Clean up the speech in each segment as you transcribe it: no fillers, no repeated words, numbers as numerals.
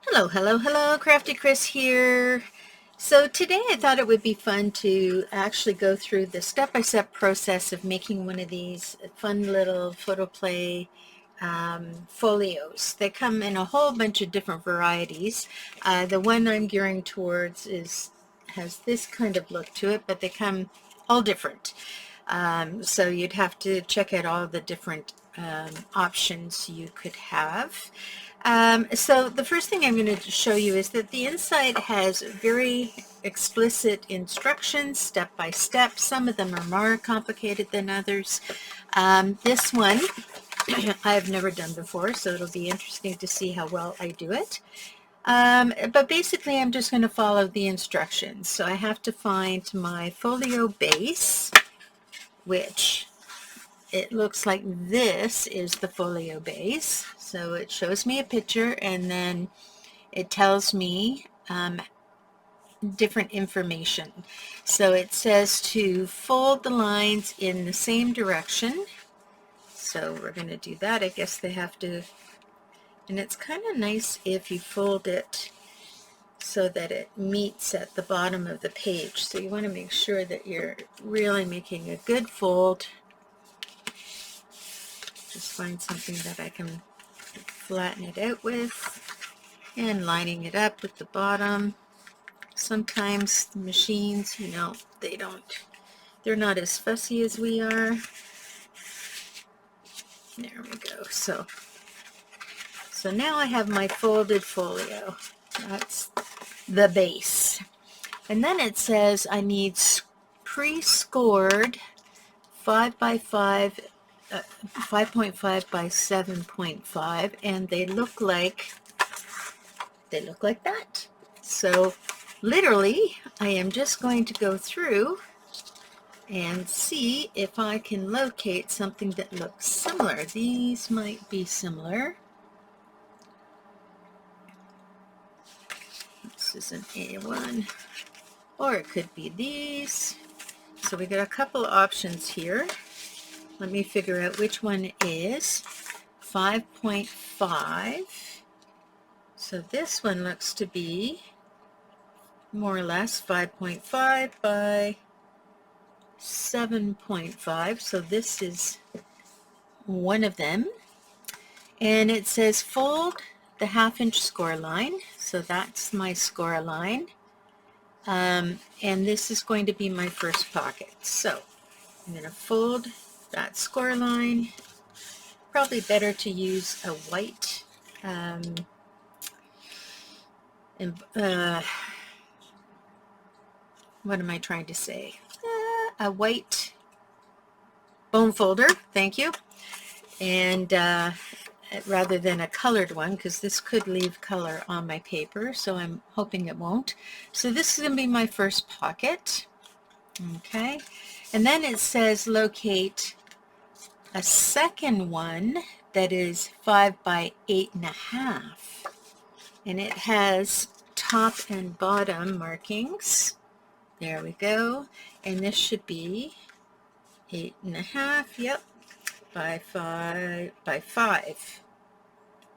Hello, hello, hello, Crafty Chris here. So today I thought it would be fun to actually go through the step-by-step process of making one of these fun little photoplay folios. They come in a whole bunch of different varieties. The one I'm gearing towards has this kind of look to it, but they come all different. So you'd have to check out all the different options you could have. So the first thing I'm going to show you is that the inside has very explicit instructions, step by step. Some of them are more complicated than others. This one I've never done before, so it'll be interesting to see how well I do it. But basically I'm just going to follow the instructions. So I have to find my folio base, which it looks like this is the folio base. So it shows me a picture and then it tells me different information. So it says to fold the lines in the same direction. So we're going to do that. I guess they have to, and it's kind of nice if you fold it so that it meets at the bottom of the page. So you want to make sure that you're really making a good fold. Just find something that I can flatten it out with and lining it up with the bottom. Sometimes the machines, they're not as fussy as we are. There we go. So now I have my folded folio. That's the base. And then it says I need pre-scored 5 by 5, 5.5 by 7.5, and they look like that. So literally, I am just going to go through and see if I can locate something that looks similar. These might be similar. This is an A1, or it could be these. So we got a couple options here. Let me figure out which one is 5.5. So this one looks to be more or less 5.5 by 7.5. So this is one of them. And it says fold the half-inch score line. So that's my score line. And this is going to be my first pocket. So I'm going to fold that score line. Probably better to use a white what am I trying to say? A white bone folder, thank you. And rather than a colored one, because this could leave color on my paper, so I'm hoping it won't. So this is going to be my first pocket. Okay, and then it says locate a second one that is 5 by 8.5, and it has top and bottom markings. There we go, and this should be 8.5. Yep, by 5.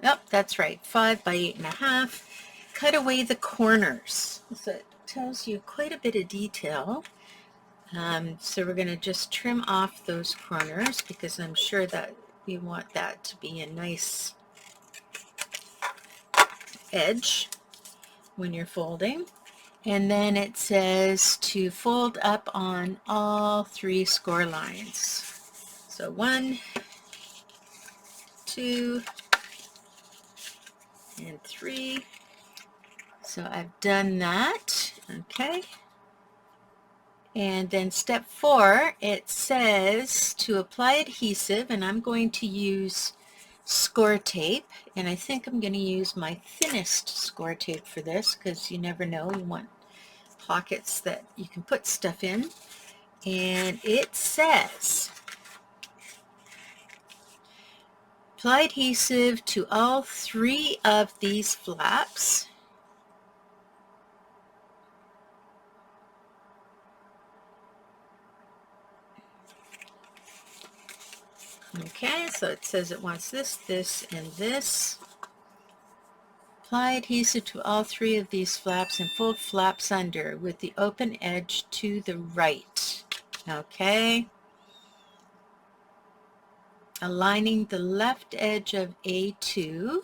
Yep, that's right, 5 by 8.5. Cut away the corners. So it tells you quite a bit of detail. So we're going to just trim off those corners because I'm sure that we want that to be a nice edge when you're folding. And then it says to fold up on all 3 score lines. So 1, 2, and 3. So I've done that. Okay. And then step 4, it says to apply adhesive, and I'm going to use score tape, and I think I'm going to use my thinnest score tape for this because you never know, you want pockets that you can put stuff in. And it says apply adhesive to all 3 of these flaps. Okay, so it says it wants this, this, and this. Apply adhesive to all 3 of these flaps and fold flaps under with the open edge to the right. Okay. Aligning the left edge of A2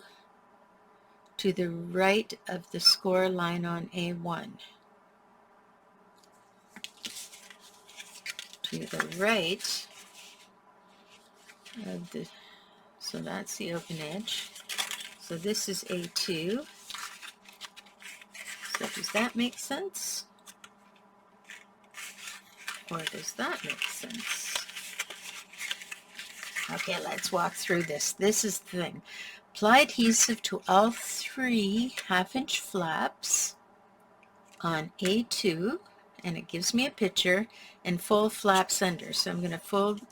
to the right of the score line on A1. To the right of the, so that's the open edge. So this is A2. So does that make sense? Or does that make sense? Okay, let's walk through this. This is the thing. Apply adhesive to all 3 half-inch flaps on A2, and it gives me a picture, and fold flaps under. So I'm going to fold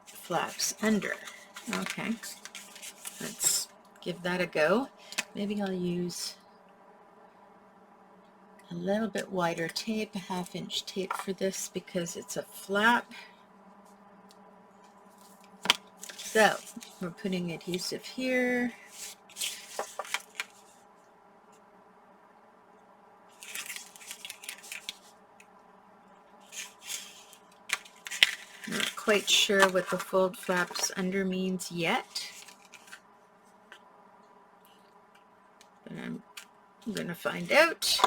flaps under. Okay, let's give that a go. Maybe I'll use a little bit wider tape, a half-inch tape for this because it's a flap. So we're putting adhesive here. Not quite sure what the fold flaps under means yet, but I'm going to find out.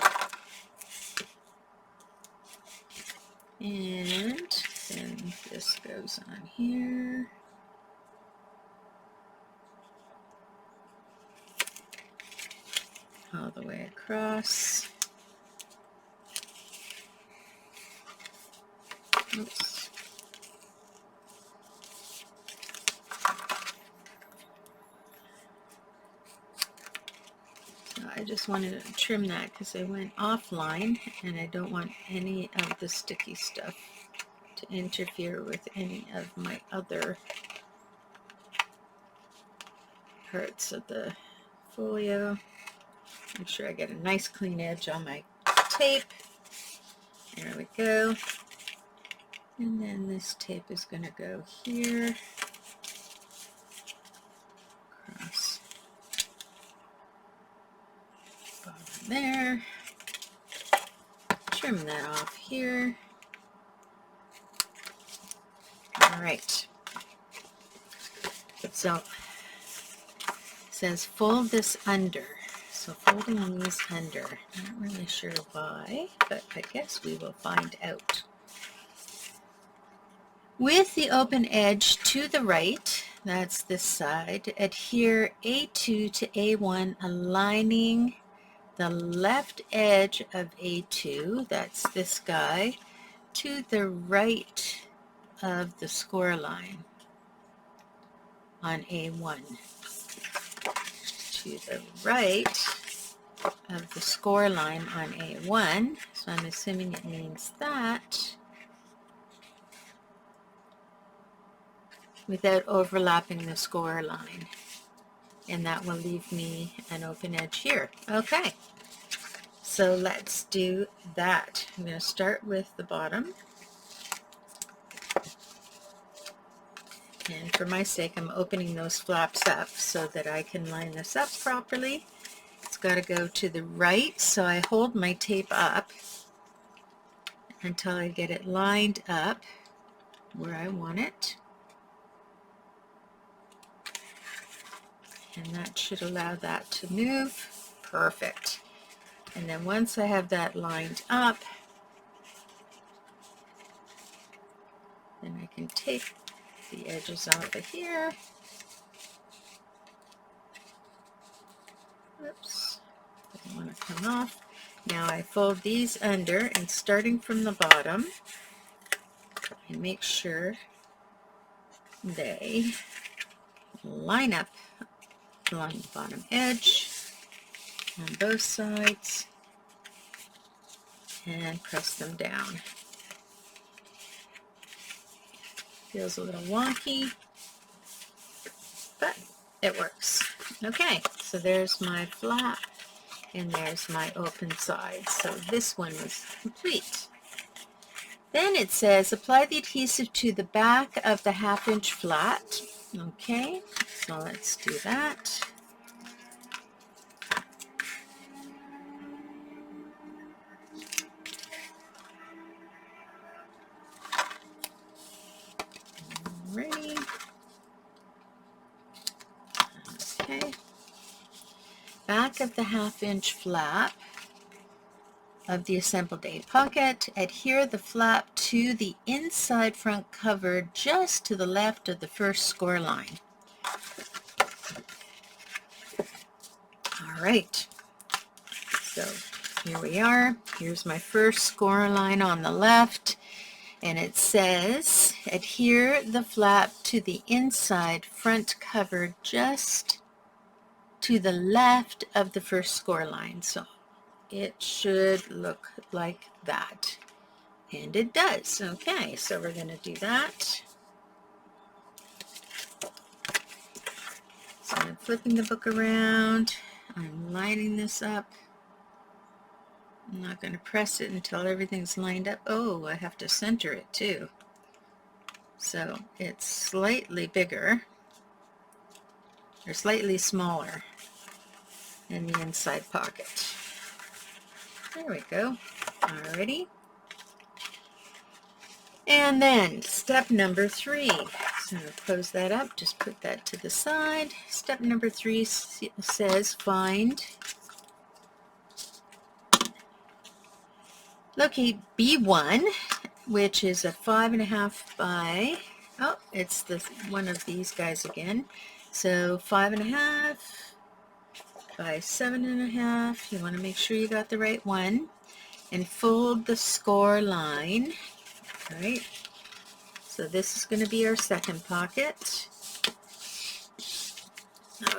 And then this goes on here. All the way across. Oops. So I just wanted to trim that because I went offline and I don't want any of the sticky stuff to interfere with any of my other parts of the folio. Make sure I get a nice clean edge on my tape. There we go. And then this tape is going to go here. Across. Bottom there. Trim that off here. All right. So it says fold this under. So folding these under. Not really sure why, but I guess we will find out. With the open edge to the right, that's this side, adhere A2 to A1, aligning the left edge of A2, that's this guy, to the right of the score line on A1. To the right of the score line on A1, so I'm assuming it means that, without overlapping the score line. And that will leave me an open edge here. Okay, so let's do that. I'm going to start with the bottom. And for my sake, I'm opening those flaps up so that I can line this up properly. It's got to go to the right, so I hold my tape up until I get it lined up where I want it. And that should allow that to move. Perfect. And then once I have that lined up, then I can take the edges off of here. Oops, doesn't want to come off. Now I fold these under, and starting from the bottom, I make sure they line up along the bottom edge on both sides and press them down. Feels a little wonky, but it works. Okay, so there's my flap and there's my open side. So this one is complete. Then it says apply the adhesive to the back of the half-inch flat Okay, so let's do that. Ready. Okay. Back of the 1/2 inch flap of the assembled A pocket, adhere the flap to the inside front cover just to the left of the first score line. All right, so here we are. Here's my first score line on the left, and it says adhere the flap to the inside front cover just to the left of the first score line. So it should look like that. And it does. Okay, so we're going to do that. So I'm flipping the book around. I'm lining this up. I'm not going to press it until everything's lined up. Oh, I have to center it too. So it's slightly bigger, or slightly smaller in the inside pocket. There we go. Alrighty. And then step number 3. So close that up, just put that to the side. Step number 3 says find, locate B1, which is a 5.5 by, oh, it's the one of these guys again. So 5.5 by 7.5. You want to make sure you got the right one. And fold the score line. All right. So this is going to be our second pocket.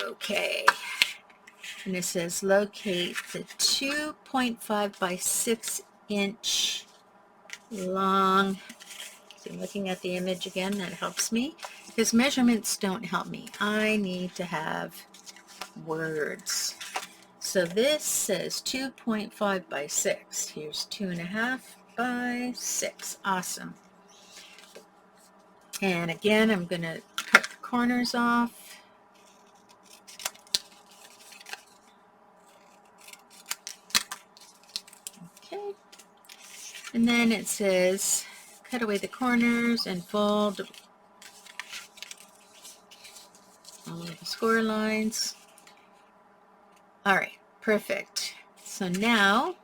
Okay. And it says locate the 2.5 by 6 inch long. So I'm looking at the image again. That helps me because measurements don't help me. I need to have words. So this says 2.5 by 6. Here's 2.5 by 6. Awesome. And again, I'm going to cut the corners off. Okay. And then it says cut away the corners and fold all of the score lines. All right, perfect. So now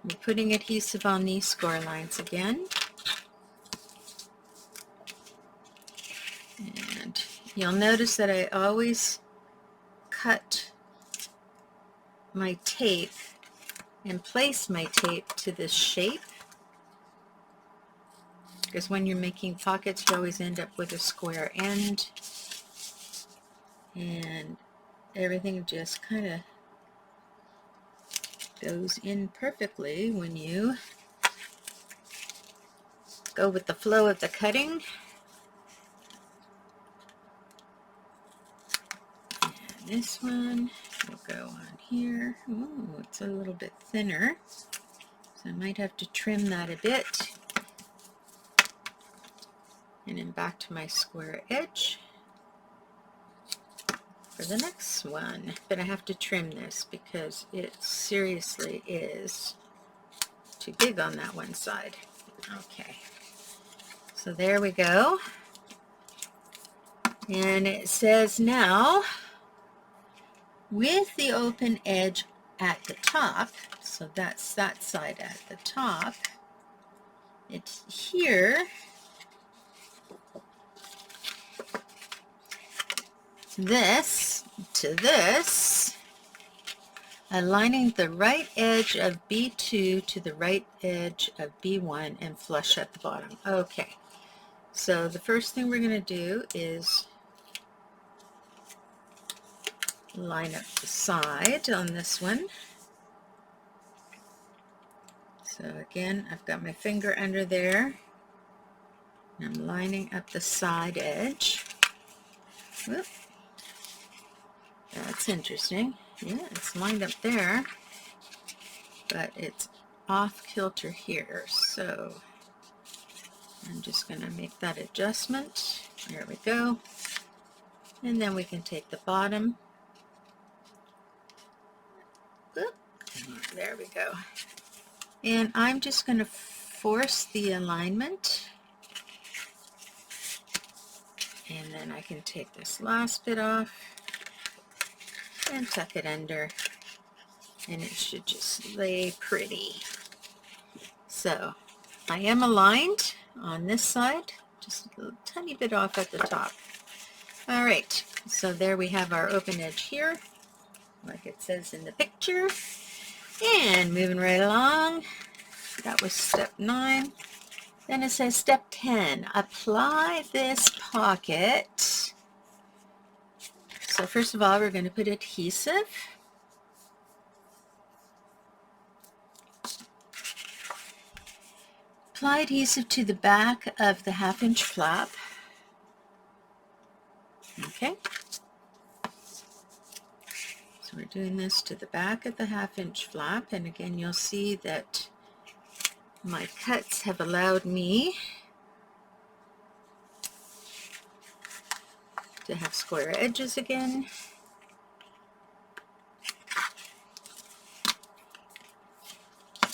I'm putting adhesive on these score lines again. And you'll notice that I always cut my tape and place my tape to this shape, because when you're making pockets you always end up with a square end, and everything just kind of goes in perfectly when you go with the flow of the cutting. And this one will go on here. Ooh, it's a little bit thinner, so I might have to trim that a bit. And then back to my square edge for the next one. But I have to trim this because it seriously is too big on that one side. Okay, so there we go. And it says now, with the open edge at the top, so that's that side at the top, it's here, this to this, aligning the right edge of B2 to the right edge of B1 and flush at the bottom. Okay, so the first thing we're going to do is line up the side on this one. So again, I've got my finger under there, and I'm lining up the side edge. Whoop. That's interesting. Yeah, it's lined up there, but it's off kilter here. So I'm just going to make that adjustment. There we go. And then we can take the bottom. Oop, there we go. And I'm just going to force the alignment. And then I can take this last bit off and tuck it under. And it should just lay pretty. So I am aligned on this side, just a little tiny bit off at the top. All right, so there we have our open edge here, like it says in the picture. And moving right along, that was step 9. Then it says step 10, apply this pocket. So first of all, we're going to put adhesive. Apply adhesive to the back of the 1/2 inch flap. Okay. So we're doing this to the back of the 1/2 inch flap, and again you'll see that my cuts have allowed me to have square edges again.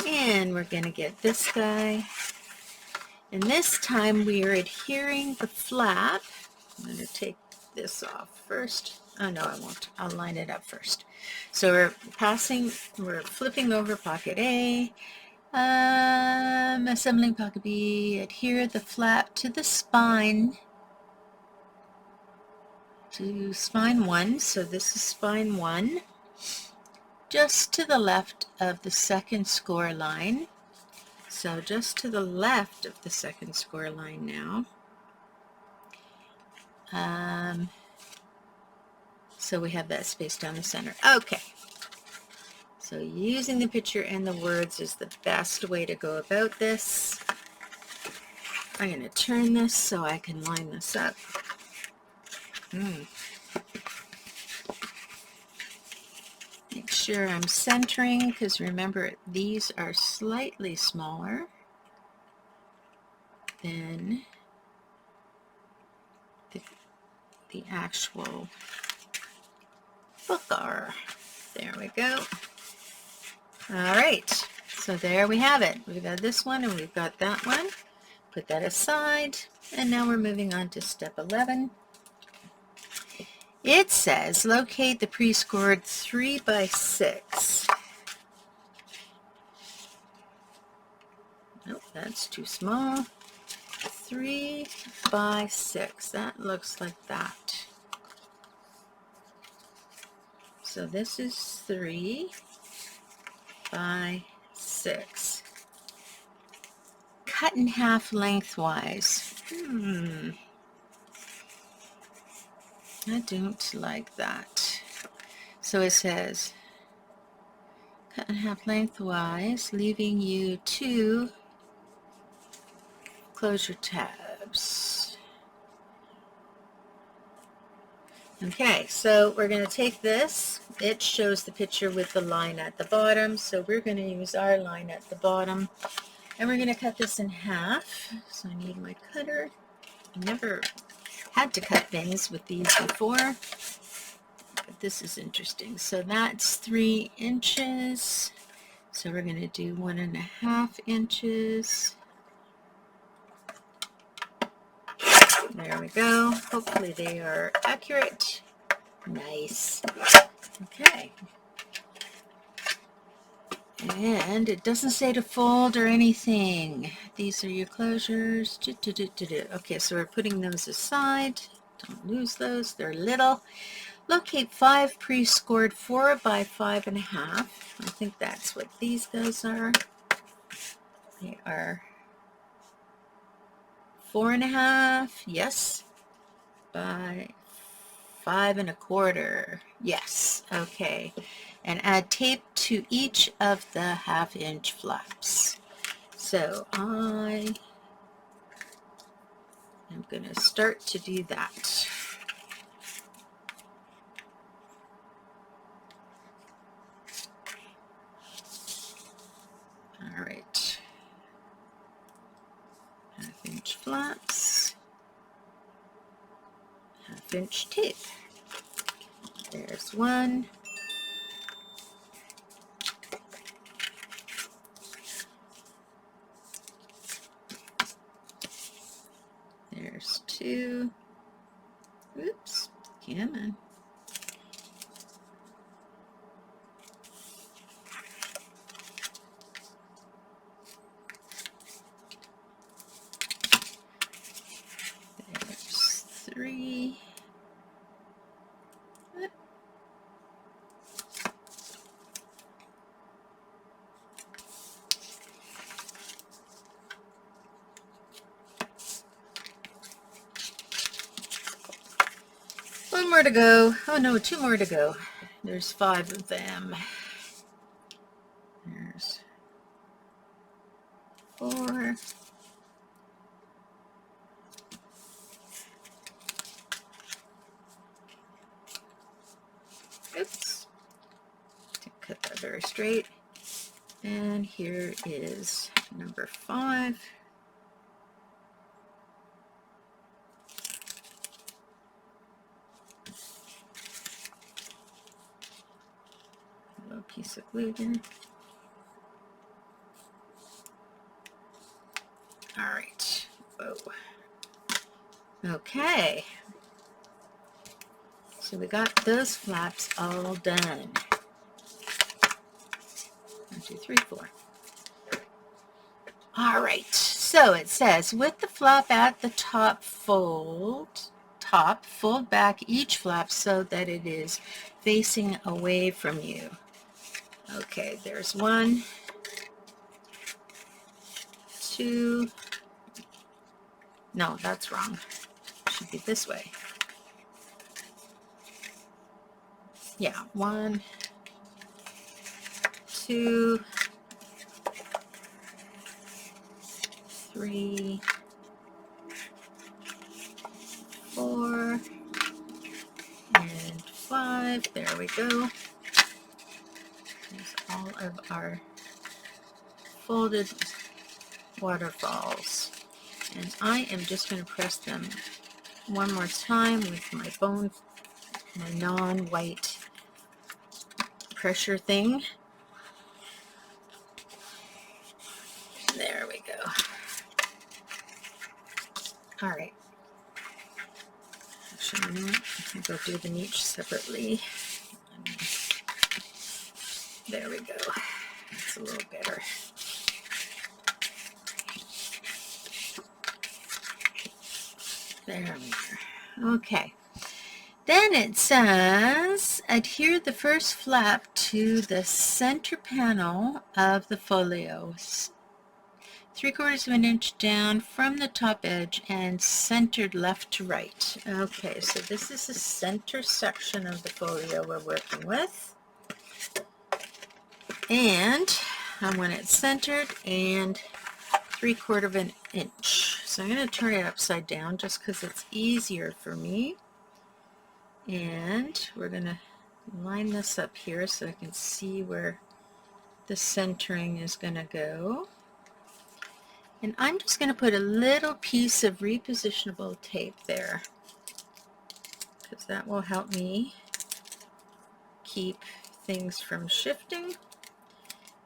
And we're going to get this guy, and this time we are adhering the flap. I'm going to take this off first. Oh no, I won't. I'll line it up first. So we're flipping over pocket A, assembling pocket B, adhere the flap to the spine, to spine 1. So this is spine 1, just to the left of the second score line. So just to the left of the second score line now. So we have that space down the center. Okay. So using the picture and the words is the best way to go about this. I'm going to turn this so I can line this up. Make sure I'm centering, because remember these are slightly smaller than the actual book are. There we go. All right, so there we have it. We've got this one and we've got that one. Put that aside, and now we're moving on to step 11. It says locate the pre-scored 3x6. Nope, that's too small. 3x6. That looks like that. So this is 3 by 6. Cut in half lengthwise. I don't like that. So it says cut in half lengthwise, leaving you 2 closure tabs. Okay, so we're going to take this. It shows the picture with the line at the bottom, so we're going to use our line at the bottom, and we're going to cut this in half. So I need my cutter. I never had to cut things with these before, but this is interesting. So that's 3 inches. So we're going to do 1.5 inches. There we go. Hopefully they are accurate. Nice. Okay. And it doesn't say to fold or anything. These are your closures. Okay, so we're putting those aside. Don't lose those. They're little. Locate 5 pre-scored 4 by 5.5. I think that's what these guys are. They are 4.5. Yes. By 5.25. Yes. Okay. And add tape to each of the 1/2 inch flaps. So I am going to start to do that. All right. 1/2 inch flaps. 1/2 inch tape. There's one. There's two. Oops, come on. There's three. One more to go. Oh no, two more to go. There's 5 of them. There's 4. Oops. Didn't cut that very straight. And here is number 5. A little piece of glue there. All right. Whoa. Okay. So we got those flaps all done. 1, 2, 3, 4. All right. So it says, with the flap at the top, fold back each flap so that it is facing away from you. Okay, there's 1, 2. No, that's wrong. It should be this way. Yeah, 1, 2, 3, 4, and 5. There we go. There's all of our folded waterfalls. And I am just going to press them one more time with my non-white pressure thing. There we go. All right. Actually, you know what? I think I'll do them each separately. There we go. That's a little better. There we are. Okay. Then it says, adhere the first flap to the center panel of the folio, 3/4 of an inch down from the top edge and centered left to right. Okay, so this is the center section of the folio we're working with. And I want it centered and 3/4 of an inch. So I'm going to turn it upside down just because it's easier for me. And we're going to line this up here so I can see where the centering is going to go. And I'm just going to put a little piece of repositionable tape there because that will help me keep things from shifting.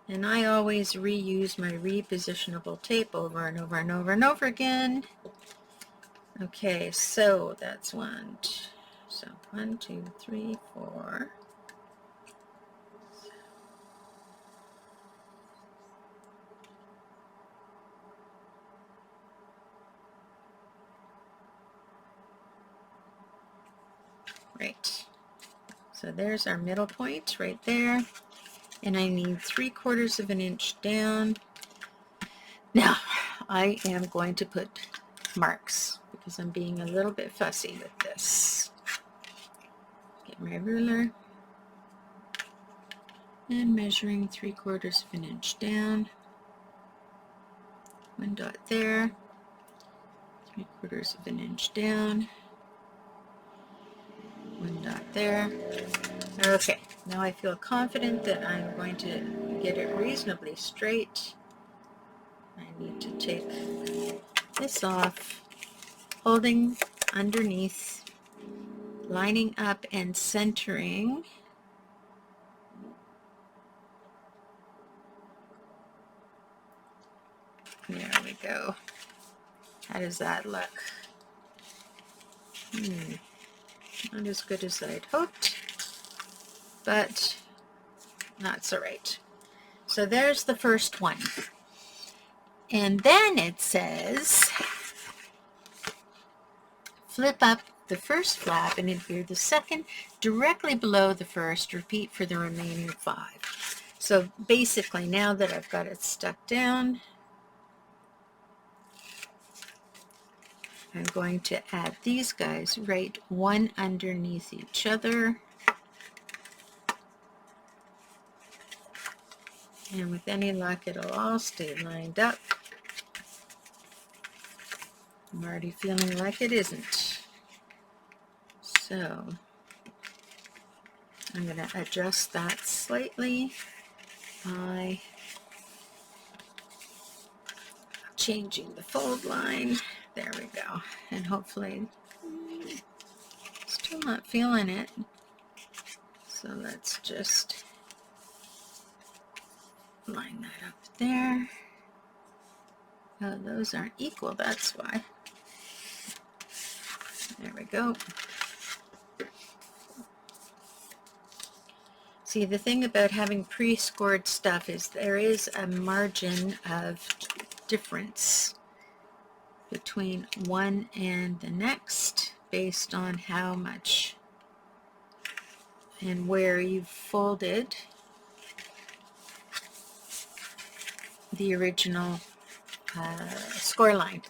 And I always reuse my repositionable tape over and over and over and over again. Okay, so that's 1, 2, 3, 4. Right. So there's our middle point right there. And I need 3/4 of an inch down. Now, I am going to put marks because I'm being a little bit fussy with this. Get my ruler and measuring 3/4 of an inch down. 1 dot there, 3/4 of an inch down, 1 dot there. Okay, now I feel confident that I'm going to get it reasonably straight. I need to take this off, holding underneath lining up and centering. There we go. How does that look? Not as good as I'd hoped, but that's all right. So there's the first one. And then it says, flip up the first flap and adhere the second directly below the first. Repeat for the remaining 5. So basically, now that I've got it stuck down, I'm going to add these guys right one underneath each other. And with any luck, it'll all stay lined up. I'm already feeling like it isn't. So I'm going to adjust that slightly by changing the fold line. There we go. And hopefully, still not feeling it. So let's just line that up there. Oh, those aren't equal, that's why. There we go. See, the thing about having pre-scored stuff is there is a margin of difference between one and the next based on how much and where you've folded the original score line.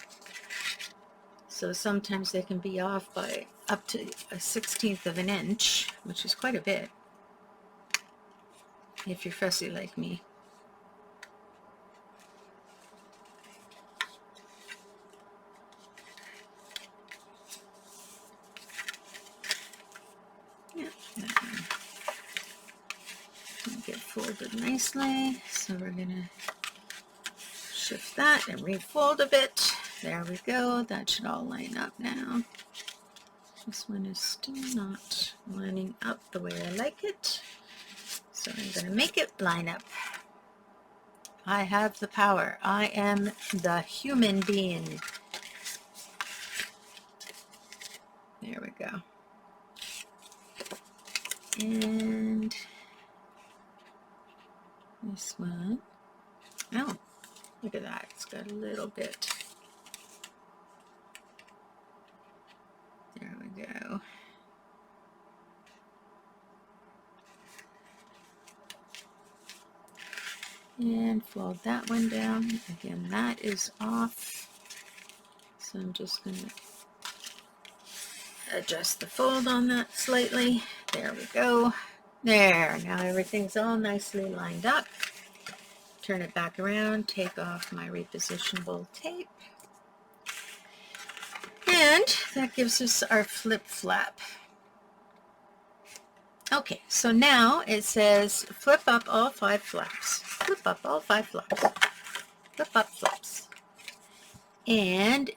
So sometimes they can be off by up to a 1/16 of an inch, which is quite a bit if you're fussy like me. Yeah, that one didn't get folded nicely, so we're gonna shift that and refold a bit. There we go. That should all line up now. This one is still not lining up the way I like it, so I'm going to make it line up. I have the power. I am the human being. There we go. And this one. Oh, look at that. It's got a little bit. There we go. And fold that one down. Again, that is off. So I'm just going to adjust the fold on that slightly. There we go. There, now everything's all nicely lined up. Turn it back around, take off my repositionable tape. And that gives us our flip flap. Okay, so now it says flip up all 5 flaps. Flip up all 5 flaps. Flip up flaps. And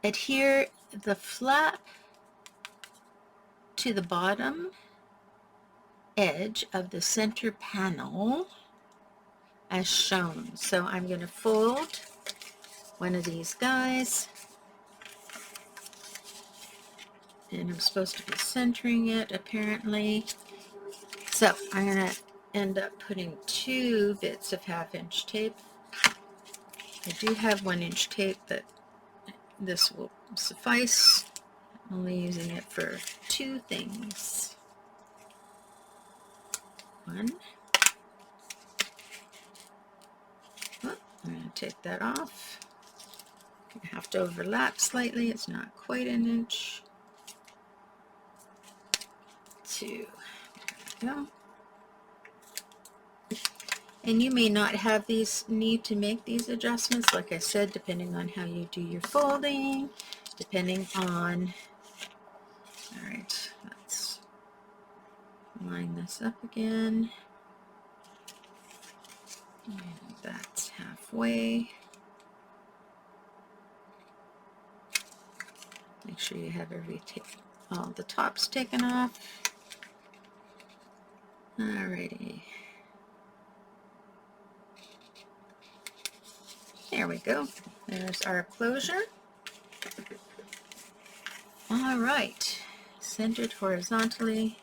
adhere the flap to the bottom edge of the center panel as shown. So I'm going to fold one of these guys, and I'm supposed to be centering it apparently. So I'm going to end up putting 2 bits of 1/2 inch tape. I do have 1 inch tape, but this will suffice. I'm only using it for 2 things. One. Oh, I'm going to take that off. I have to overlap slightly. It's not quite an inch. 2. There we go. And you may not have these need to make these adjustments, like I said, depending on how you do your folding, depending on, all right, let's line this up again. And that's halfway. Make sure you have every all the tops taken off. Alrighty. There we go. There's our closure. All right, centered horizontally.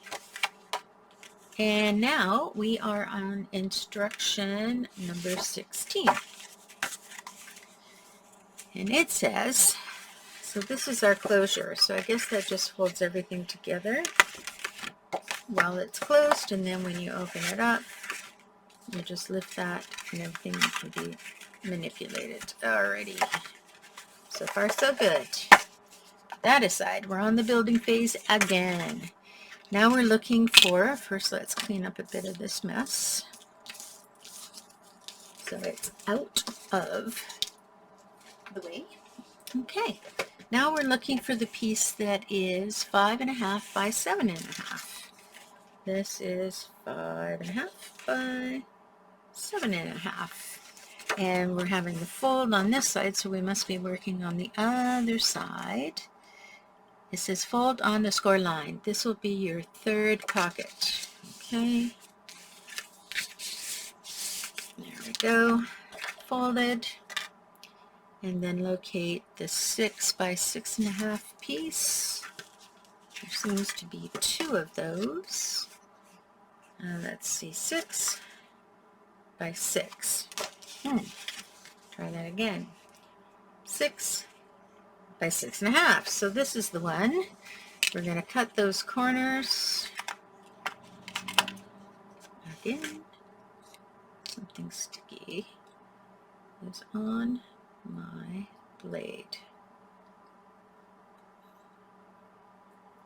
And now we are on instruction number 16. And it says, so this is our closure. So I guess that just holds everything together while it's closed. And then when you open it up, you just lift that and everything can be manipulated. Alrighty. So far, so good. That aside, we're on the building phase again. Now we're looking for, first let's clean up a bit of this mess. So it's out of the way. Okay. Now we're looking for the piece that is 5.5 by 7.5. This is 5.5 by 7.5. And we're having the fold on this side, so we must be working on the other side. It says fold on the score line. This will be your third pocket. Okay. There we go. Folded. And then locate the 6 by 6.5 piece. There seems to be 2 of those. Let's see, 6 by 6. Try that again. 6 by 6.5. So this is the one. We're going to cut those corners. Again, something sticky is on my blade.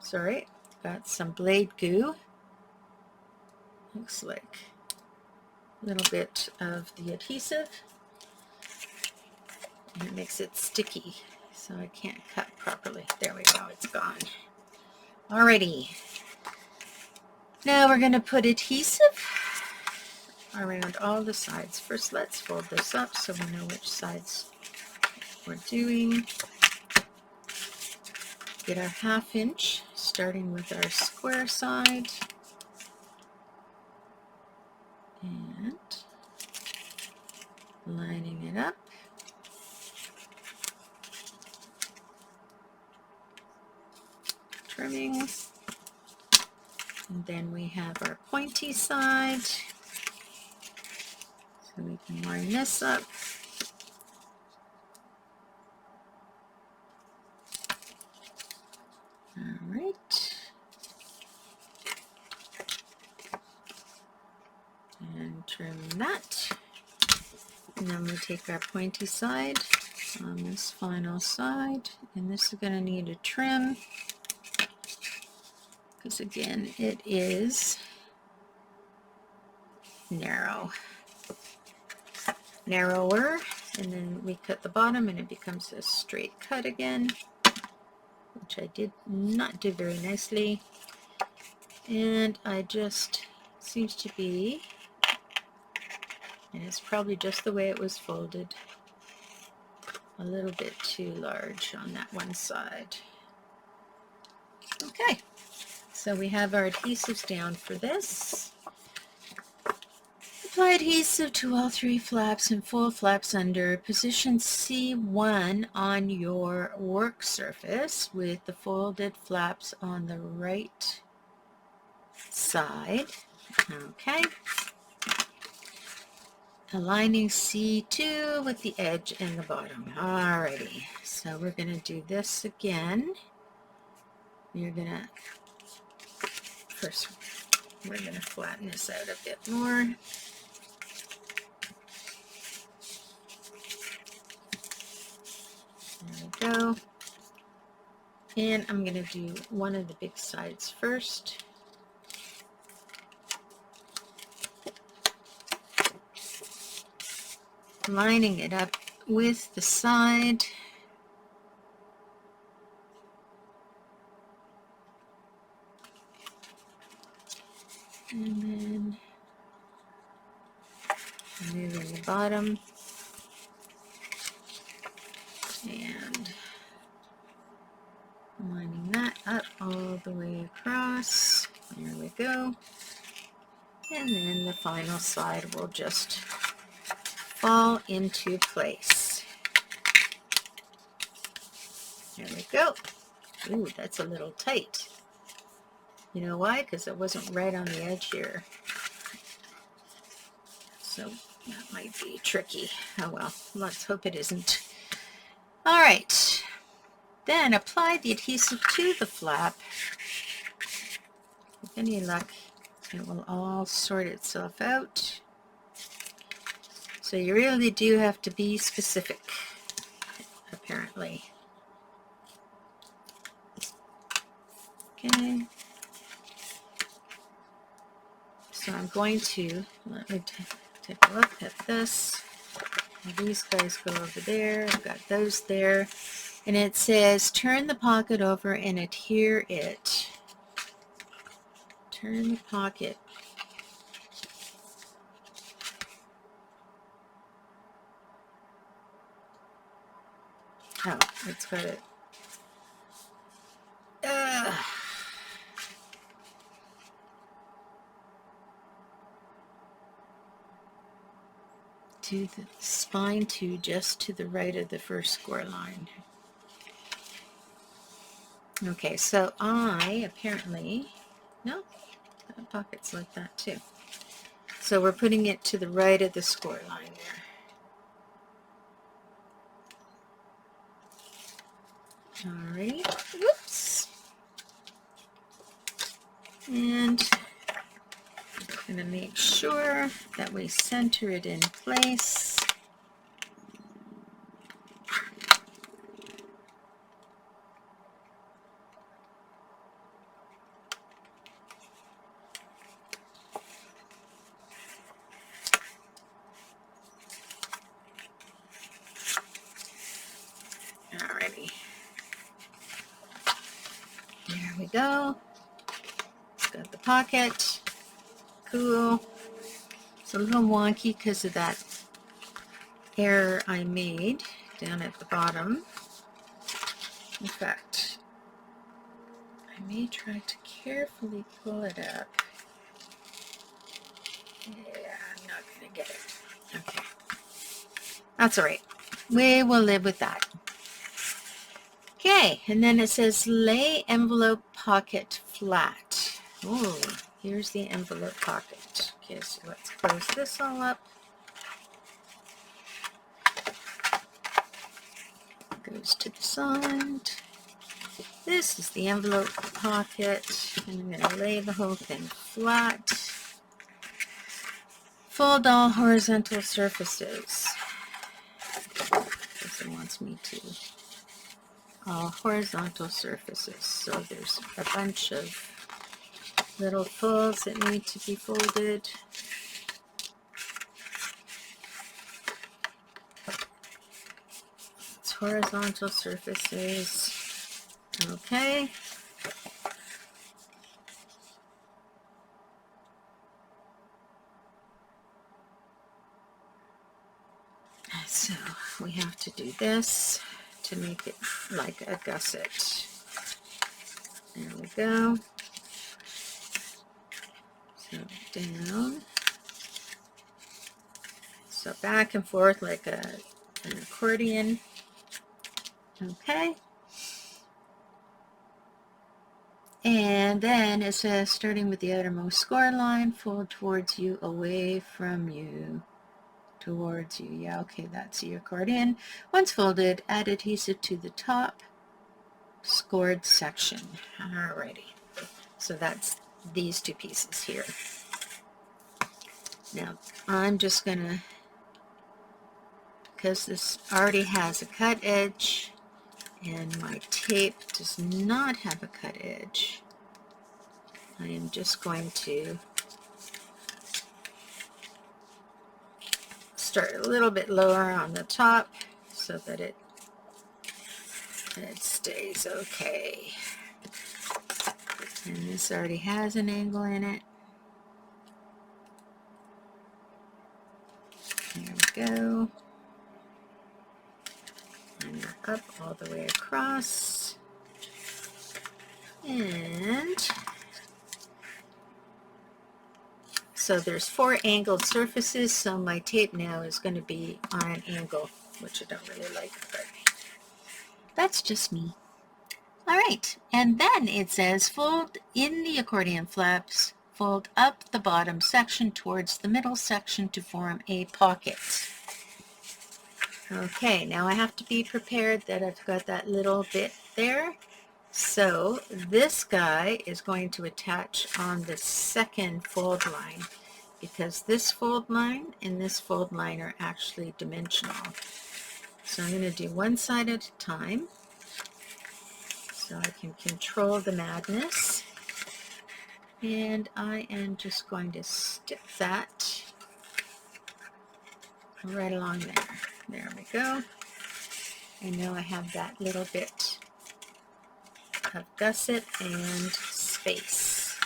Sorry, got some blade goo. Looks like a little bit of the adhesive. And it makes it sticky, so I can't cut properly. There we go, it's gone. Alrighty. Now we're going to put adhesive around all the sides. First, let's fold this up so we know which sides we're doing. Get our 1/2 inch, starting with our square side. And lining it up. Trimming. And then we have our pointy side. So we can line this up. All right. And trim that. And then we take our pointy side on this final side. And this is going to need a trim. Because again, it is narrower, and then we cut the bottom and it becomes a straight cut again, which I did not do very nicely. And I just, seems to be, and it's probably just the way it was folded, a little bit too large on that one side. Okay. So we have our adhesives down for this. Apply adhesive to all 3 flaps and fold flaps under. Position C1 on your work surface with the folded flaps on the right side. Okay. Aligning C2 with the edge and the bottom. Alrighty. So we're going to do this again. We're going to First, we're going to flatten this out a bit more. There we go. And I'm going to do one of the big sides first. Lining it up with the side. And then moving the bottom and lining that up all go. And then the final side will just fall into place. There we go. Ooh, that's a little tight. You know why? Because it wasn't right on the edge here. So that might be tricky. Oh well, let's hope it isn't. All right. Then apply the adhesive to the flap. With any luck, it will all sort itself out. So you really do have to be specific, apparently. Okay. So I'm going to, let me take a look at this. And these guys go over there. I've got those there. And it says, turn the pocket over and adhere it. Turn the pocket. Oh, it's got it. To the spine to just to the right of the first score line. Okay, so I apparently, no, the pocket's like that too. So we're putting it to the right of the score line there. Alright, whoops. And I'm going to make sure that we center it in place. Alrighty. There we go. Got the pocket. Cool. It's a little wonky because of that error I made down at the bottom. In fact, I may try to carefully pull it up. Yeah, I'm not going to get it. Okay. That's all right. We will live with that. Okay, and then it says lay envelope pocket flat. Oh, here's the envelope pocket. Okay, so let's close this all up. Goes to the side. This is the envelope pocket. And I'm going to lay the whole thing flat. Fold all horizontal surfaces. Because it wants me to. All horizontal surfaces. So there's a bunch of little folds that need to be folded. It's horizontal surfaces. Okay. So we have to do this to make it like a gusset. There we go. So down. So back and forth like an accordion. Okay. And then it says, starting with the outermost score line, fold towards you, away from you, towards you. Yeah, okay, that's the accordion. Once folded, add adhesive to the top scored section. Alrighty. So that's these two pieces here. Now, I'm just going to, because this already has a cut edge, and my tape does not have a cut edge, I am just going to start a little bit lower on the top so that it stays okay. And this already has an angle in it. There we go. And we're up all the way across. And So there's 4 angled surfaces, so my tape now is going to be on an angle, which I don't really like, but that's just me. All right, and then it says fold in the accordion flaps, fold up the bottom section towards the middle section to form a pocket. Okay, now I have to be prepared that I've got that little bit there. So this guy is going to attach on the second fold line, because this fold line and this fold line are actually dimensional. So I'm going to do one side at a time so I can control the madness. And I am just going to stick that right along there. There we go. And now I have that little bit of gusset and space.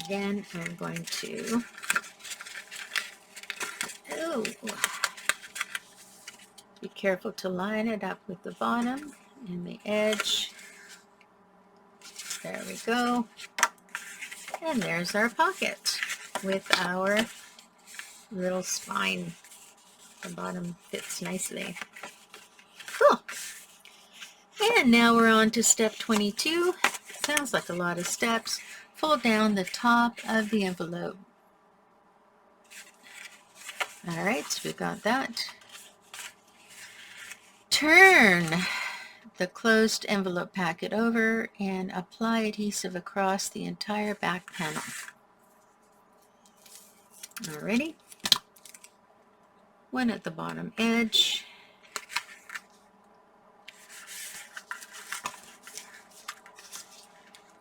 Again, I'm going to be careful to line it up with the bottom and the edge. There we go. And there's our pocket with our little spine. The bottom fits nicely. Cool. And now we're on to step 22. Sounds like a lot of steps. Fold down the top of the envelope. All right, so we got that. Turn the closed envelope packet over and apply adhesive across the entire back panel. Alrighty. One at the bottom edge.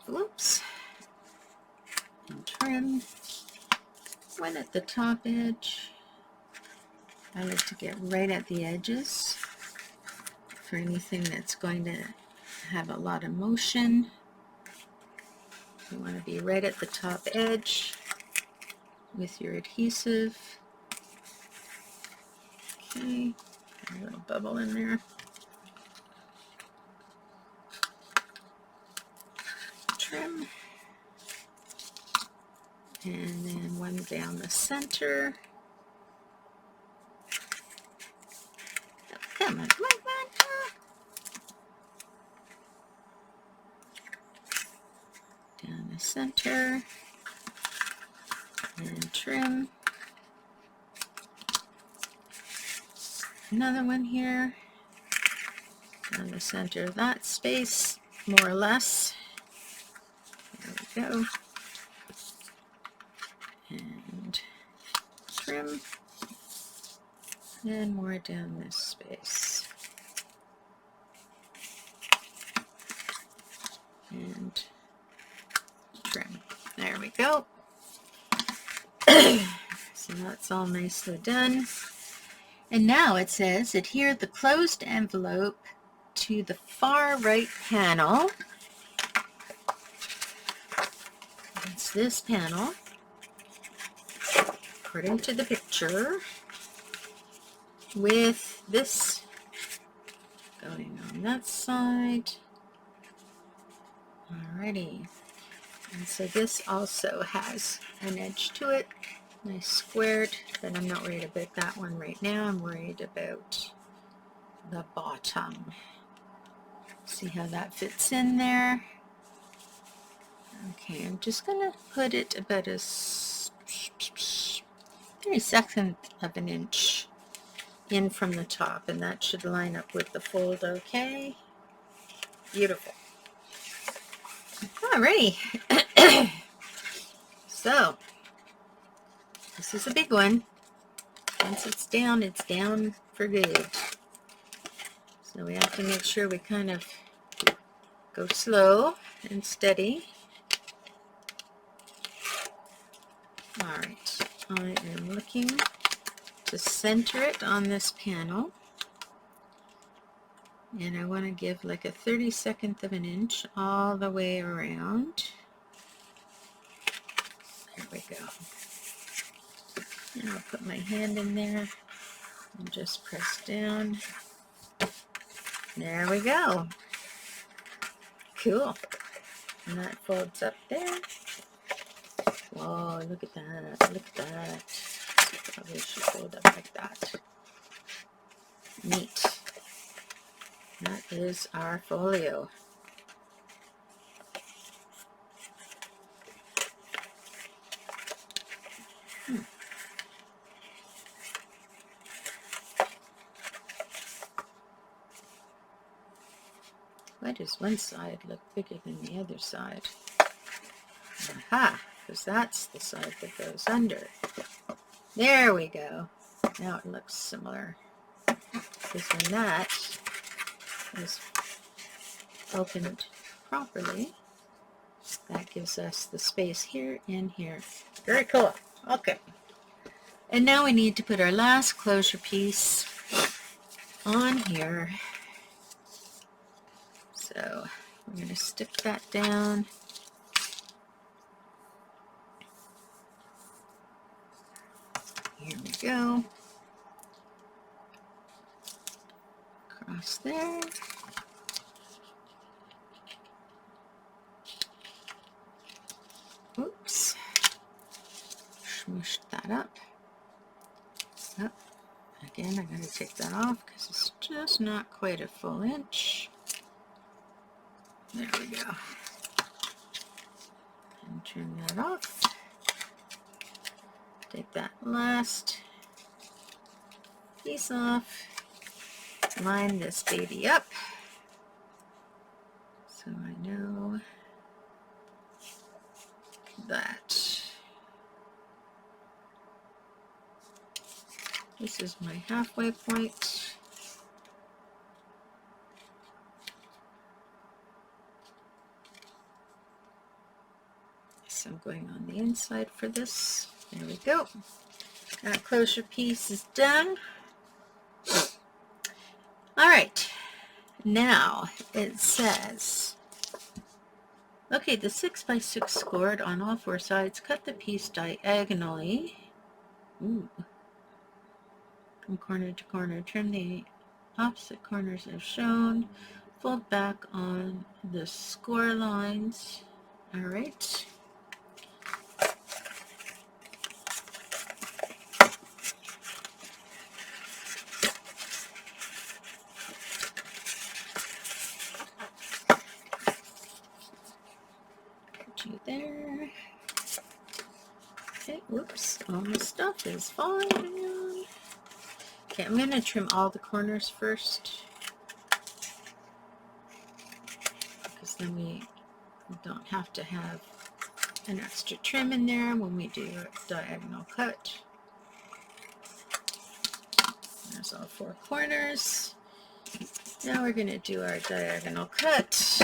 Whoops. And trim. One at the top edge. I like to get right at the edges for anything that's going to have a lot of motion. You want to be right at the top edge with your adhesive. Okay, a little bubble in there. Trim. And then one down the center. Oh, come on, come on, come on. Down the center. And trim. Another one here. Down the center of that space, more or less. There we go. And trim. And more down this space. And trim. There we go. So that's all nicely done. And now it says adhere the closed envelope to the far right panel. It's this panel, according to the picture, with this going on that side. Alrighty. And so this also has an edge to it. Nice squared, but I'm not worried about that one right now. I'm worried about the bottom. See how that fits in there. Okay, I'm just gonna put it about a 32nd of an inch in from the top, and that should line up with the fold okay. Beautiful. Alrighty. So this is a big one. Once it's down for good. So we have to make sure we kind of go slow and steady. Alright, I am looking to center it on this panel. And I want to give like a 32nd of an inch all the way around. There we go. And I'll put my hand in there and just press down. There we go. Cool. And that folds up there. Whoa, look at that. Look at that. Probably should fold up like that. Neat. That is our folio. Why does one side look bigger than the other side? Aha, because that's the side that goes under. There we go. Now it looks similar. Because when that is opened properly, that gives us the space here and here. Very cool. Okay. And now we need to put our last closure piece on here. So we're going to stick that down. Here we go. Across there. Oops. Smushed that up. Oh, again, I gotta take that off because it's just not quite a full inch. There we go. And turn that off. Take that last piece off. Line this baby up. So I know that this is my halfway point. So I'm going on the inside for this. There we go. That closure piece is done. All right. Now it says, okay, the 6x6 scored on all four sides. Cut the piece diagonally. Ooh. From corner to corner. Trim the opposite corners as shown. Fold back on the score lines. All right. Put you there. Okay, whoops, all my stuff is falling down. Okay, I'm going to trim all the corners first, because then we don't have to have an extra trim in there when we do a diagonal cut. There's all four corners. Now we're going to do our diagonal cut.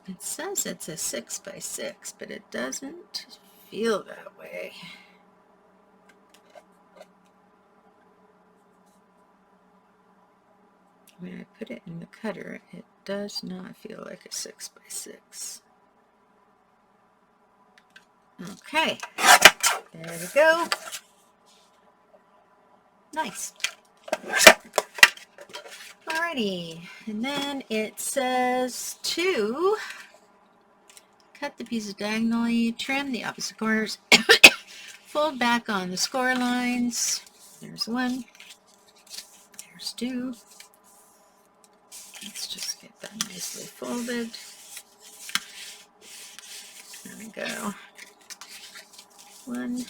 It says it's a 6x6, but it doesn't feel that way. When I put it in the cutter, it does not feel like a 6x6. Okay, there we go. Nice. Alrighty, and then it says to cut the pieces diagonally, trim the opposite corners, fold back on the score lines. There's one, there's two. Let's just get that nicely folded. There we go. 1,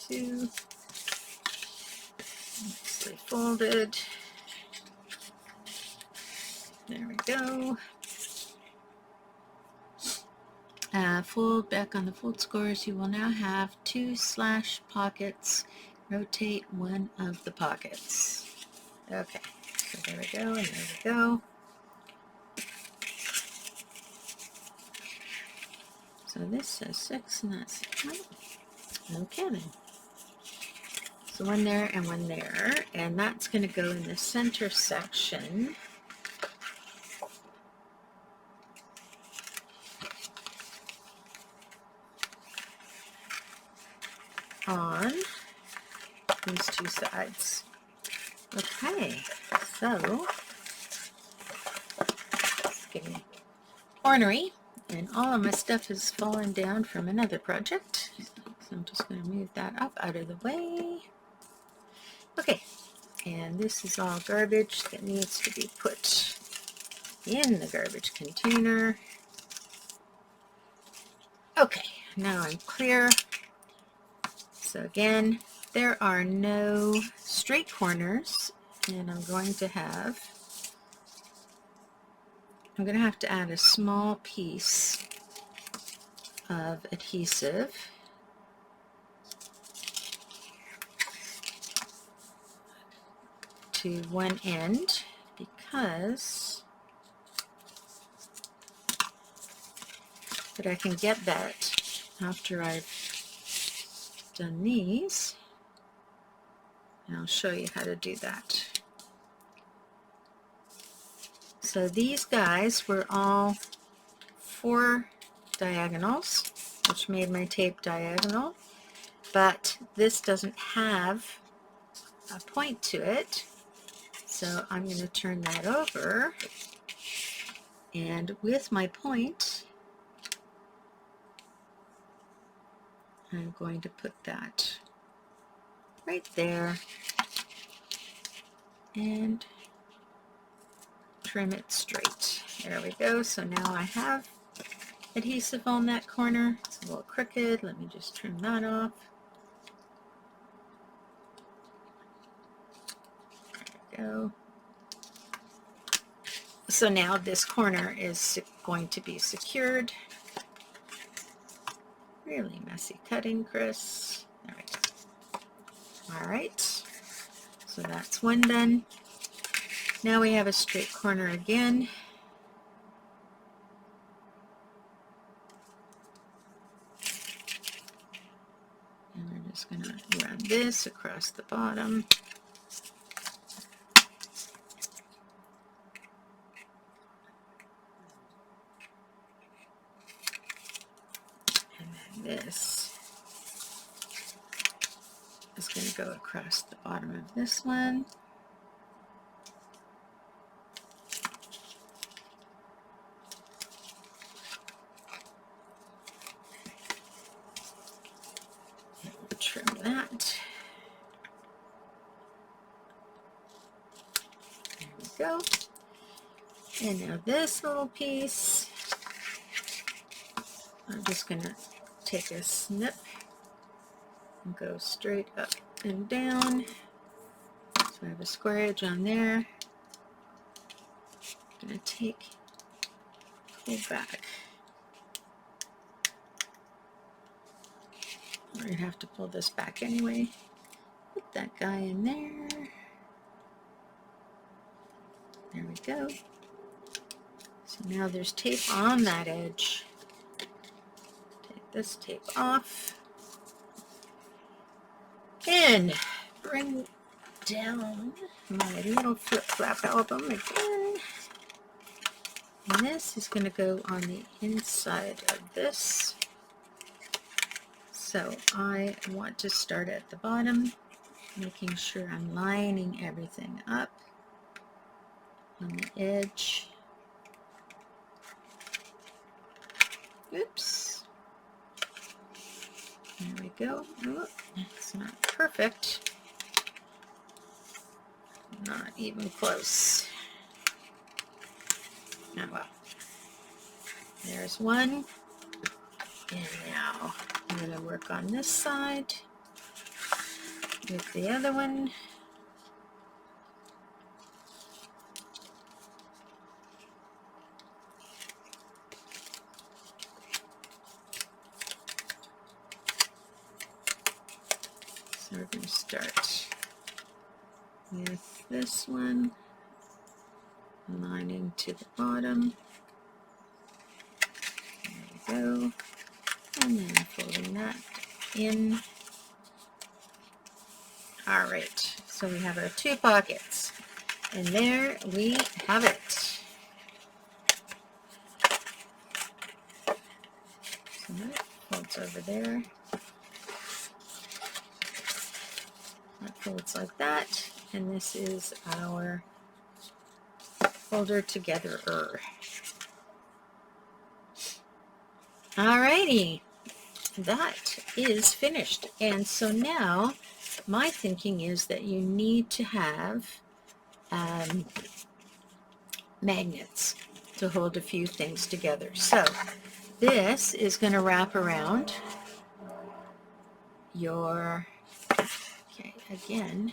2, nicely folded. There we go. Fold back on the fold scores. You will now have 2 slash pockets. Rotate one of the pockets. Okay, so there we go, and there we go. So this says 6, and that's 6. Okay then. So one there and one there, and that's going to go in the center section. on these two sides. Okay, so it's getting ornery, and all of my stuff has fallen down from another project. So I'm just going to move that up out of the way. Okay, and this is all garbage that needs to be put in the garbage container. Okay, now I'm clear. So again, there are no straight corners, and I'm going to have to add a small piece of adhesive to one end, because I can get that after I've done these, and I'll show you how to do that. So these guys were all 4 diagonals, which made my tape diagonal, but this doesn't have a point to it, so I'm going to turn that over, and with my point I'm going to put that right there and trim it straight. There we go. So now I have adhesive on that corner. It's a little crooked. Let me just trim that off. There we go. So now this corner is going to be secured. Really messy cutting, Chris. There we go. All right. So that's one done. Now we have a straight corner again. And we're just going to run this across the bottom. And then this is going to go across the bottom of this one. Trim that. There we go. And now this little piece, I'm just going to take a snip and go straight up and down. So I have a square edge on there. I'm going to pull back. We're going to have to pull this back anyway. Put that guy in there. There we go. So now there's tape on that edge. Take this tape off. And bring down my little flip-flap album again. And this is going to go on the inside of this. So I want to start at the bottom, making sure I'm lining everything up on the edge. Oops. There we go. Oh, it's not perfect. Not even close. Oh well. There's one. And now I'm going to work on this side with the other one. So we're going to start with this one, lining to the bottom. There we go. And then folding that in. All right, so we have our 2 pockets, and there we have it. So that folds over there. folds like that, and this is our folder together-er. Alrighty, that is finished. And so now my thinking is that you need to have magnets to hold a few things together. So this is going to wrap around your, okay, again,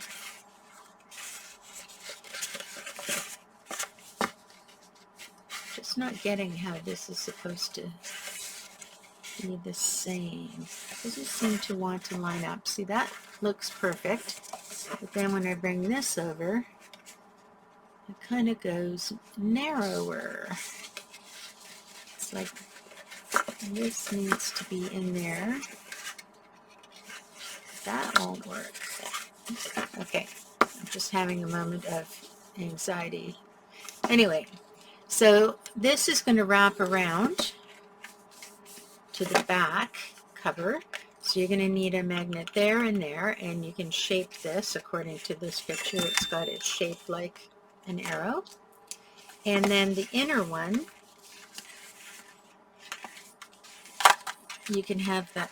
just not getting how this is supposed to be the same. It doesn't seem to want to line up. See, that looks perfect. But then when I bring this over, it kind of goes narrower. It's like this needs to be in there. That won't work. Okay, I'm just having a moment of anxiety. Anyway, so this is going to wrap around to the back cover. So you're going to need a magnet there, and you can shape this according to this picture. It's got it shaped like an arrow. And then the inner one, you can have that,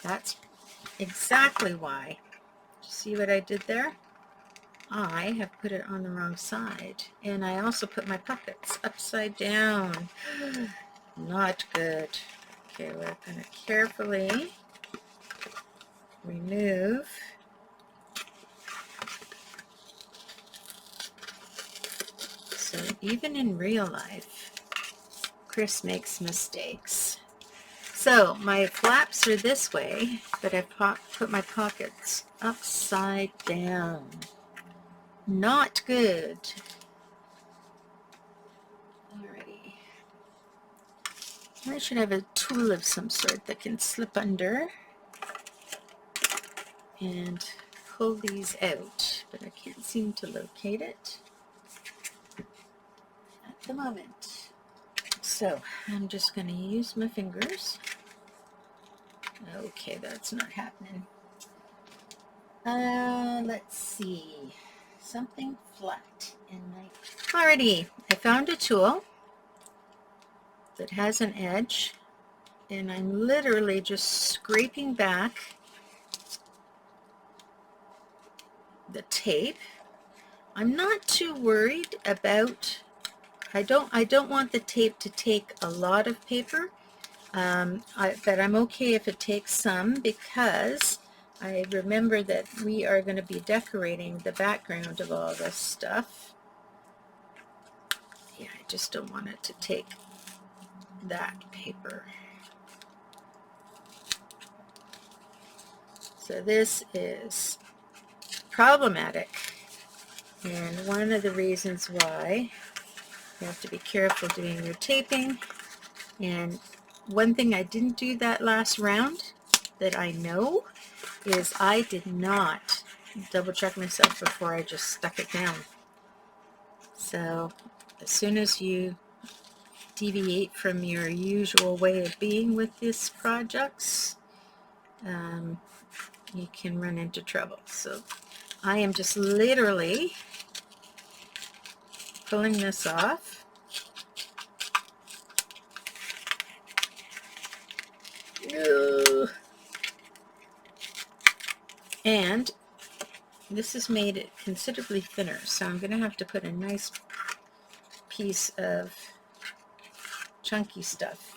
that's exactly why. See what I did there? I have put it on the wrong side. And I also put my pockets upside down. Not good. Okay, we're going to carefully remove. So even in real life, Chris makes mistakes. So my flaps are this way, but I put my pockets upside down. Not good. Alrighty. I should have a tool of some sort that can slip under and pull these out, but I can't seem to locate it at the moment. So I'm just going to use my fingers. Okay, that's not happening. Let's see. Something flat in my... Alrighty, I found a tool that has an edge, and I'm literally just scraping back the tape. I'm not too worried about... I don't want the tape to take a lot of paper, but I'm okay if it takes some, because I remember that we are going to be decorating the background of all this stuff. Yeah, I just don't want it to take that paper. So this is problematic, and one of the reasons why you have to be careful doing your taping. And one thing I didn't do that last round that I know is I did not double check myself before I just stuck it down. So as soon as you deviate from your usual way of being with these projects, you can run into trouble. So I am just literally pulling this off. And this has made it considerably thinner, so I'm going to have to put a nice piece of chunky stuff.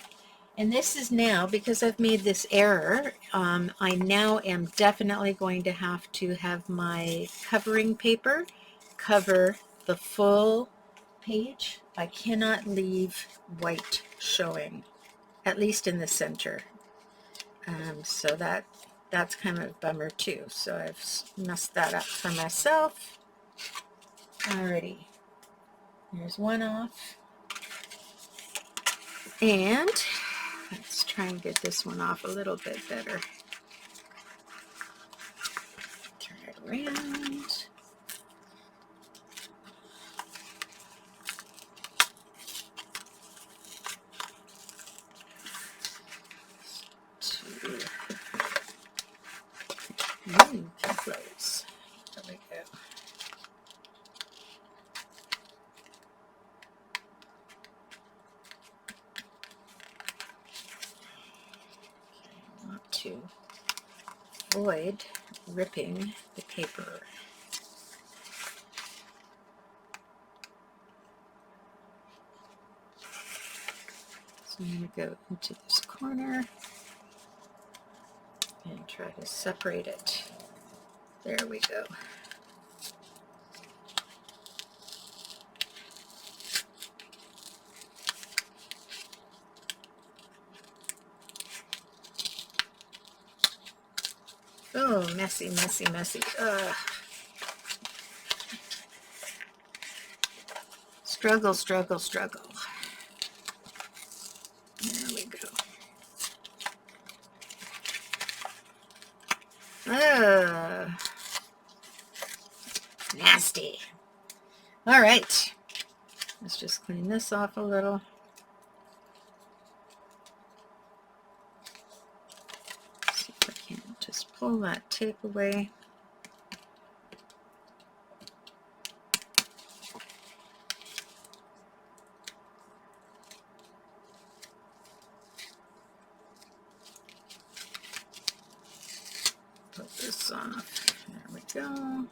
And this is now, because I've made this error, I now am definitely going to have my covering paper cover the full page. I cannot leave white showing, at least in the center. So that's kind of a bummer too. So I've messed that up for myself. Alrighty, there's one off. And let's try and get this one off a little bit better. Turn it around. to avoid ripping the paper. So I'm going to go into this corner and try to separate it. There we go. Oh, messy, messy, messy. Ugh. Struggle, struggle, struggle. There we go. Ugh. Nasty. All right. Let's just clean this off a little. See if I can just pull that tape away. Put this off. There we go.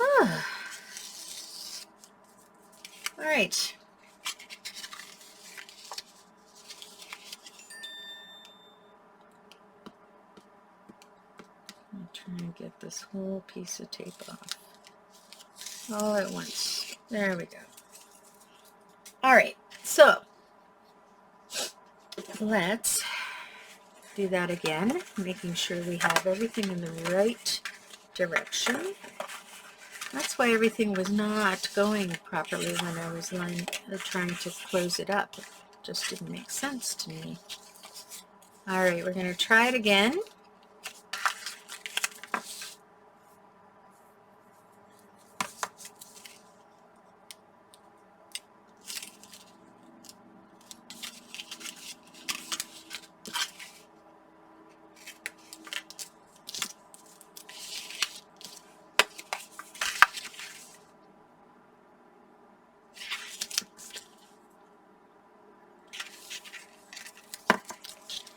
Ah. All right. I'm trying to get this whole piece of tape off all at once. There we go. All right, so let's do that again, making sure we have everything in the right direction. That's why everything was not going properly when I was trying to close it up. It just didn't make sense to me. All right, we're going to try it again.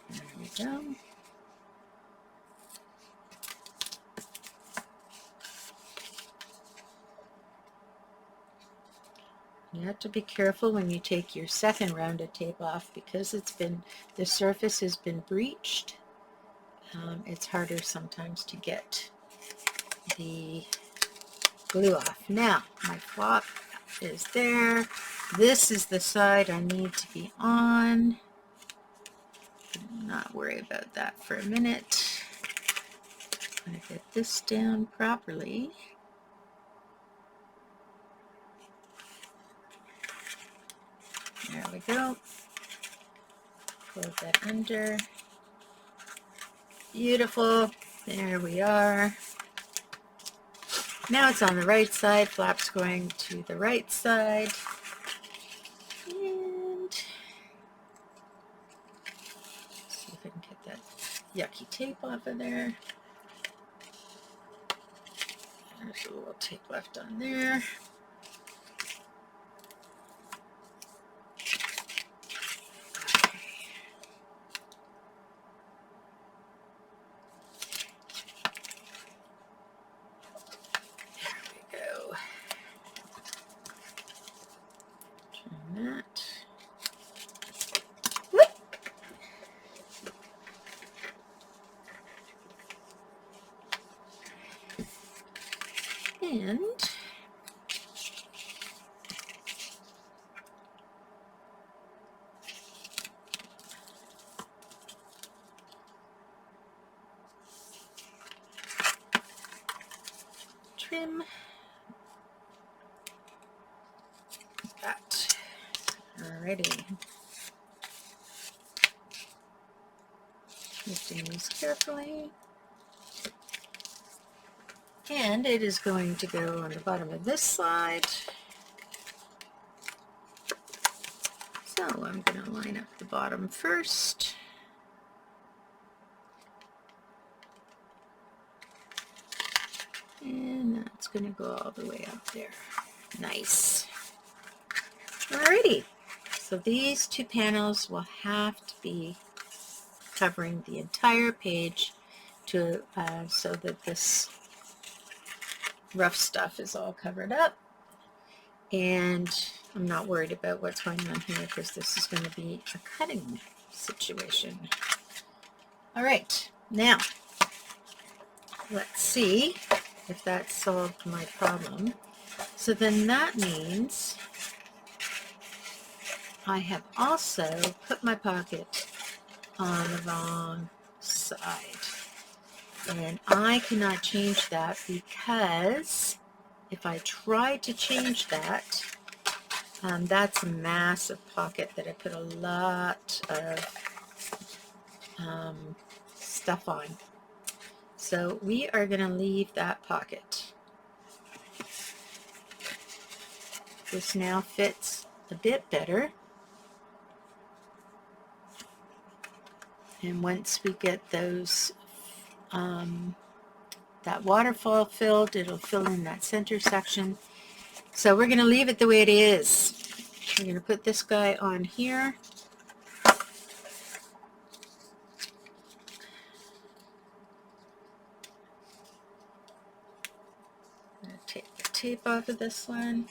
There we go. You have to be careful when you take your second round of tape off because the surface has been breached. It's harder sometimes to get the glue off. Now, my flop is there. This is the side I need to be on. Not worry about that for a minute. I'm going to get this down properly. There we go. Fold that under. Beautiful. There we are. Now it's on the right side. Flap's going to the right side. And see if I can get that yucky tape off of there. There's a little tape left on there. That. Whoop. And trim that. Alrighty. Lifting these carefully. And it is going to go on the bottom of this slide. So I'm going to line up the bottom first. And that's going to go all the way up there. Nice. Alrighty. So these two panels will have to be covering the entire page to so that this rough stuff is all covered up. And I'm not worried about what's going on here because this is going to be a cutting situation. All right, now let's see if that solved my problem. So then that means I have also put my pocket on the wrong side. And I cannot change that because if I try to change that, that's a massive pocket that I put a lot of stuff on. So we are going to leave that pocket. This now fits a bit better. And once we get those, that waterfall filled, it'll fill in that center section. So we're going to leave it the way it is. We're going to put this guy on here. I'm going to take the tape off of this one.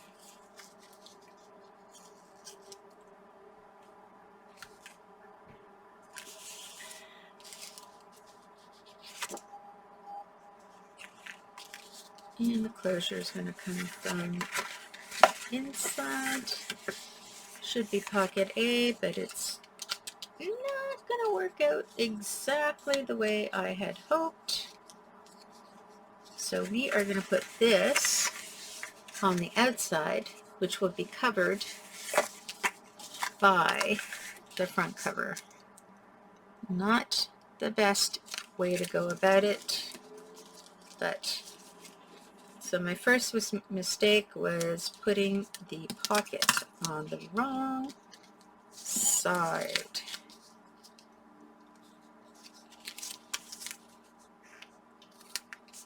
And the closure is going to come from the inside. Should be pocket A, but it's not going to work out exactly the way I had hoped. So we are going to put this on the outside, which will be covered by the front cover. Not the best way to go about it, but so my first mistake was putting the pocket on the wrong side.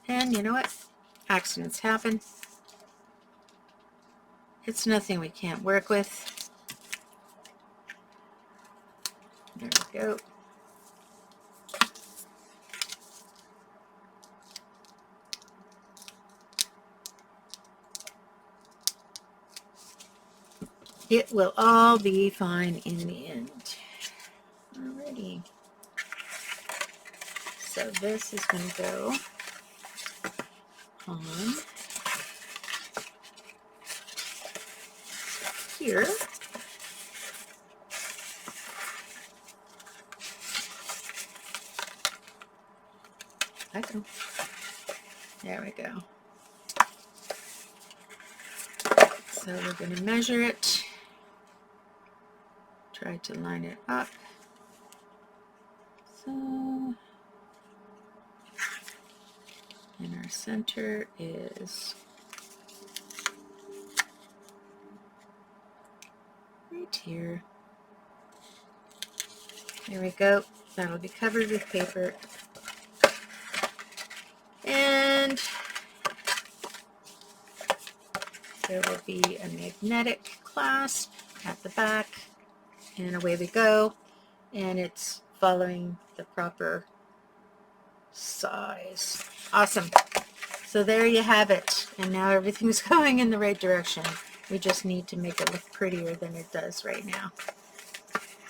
And you know what? Accidents happen. It's nothing we can't work with. There we go. It will all be fine in the end. Alrighty. So this is going to go on here. There we go. So we're going to measure it. Try to line it up. So, and our center is right here. There we go. That'll be covered with paper. And there will be a magnetic clasp at the back. And away we go. And it's following the proper size. Awesome. So there you have it. And now everything's going in the right direction. We just need to make it look prettier than it does right now.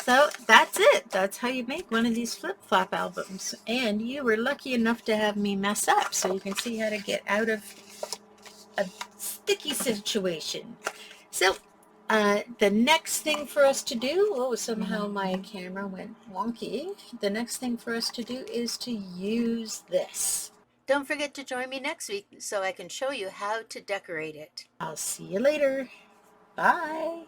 So that's it. That's how you make one of these flip-flop albums. And you were lucky enough to have me mess up, so you can see how to get out of a sticky situation. So the next thing for us to do, somehow my camera went wonky. The next thing for us to do is to use this. Don't forget to join me next week so I can show you how to decorate it. I'll see you later. Bye.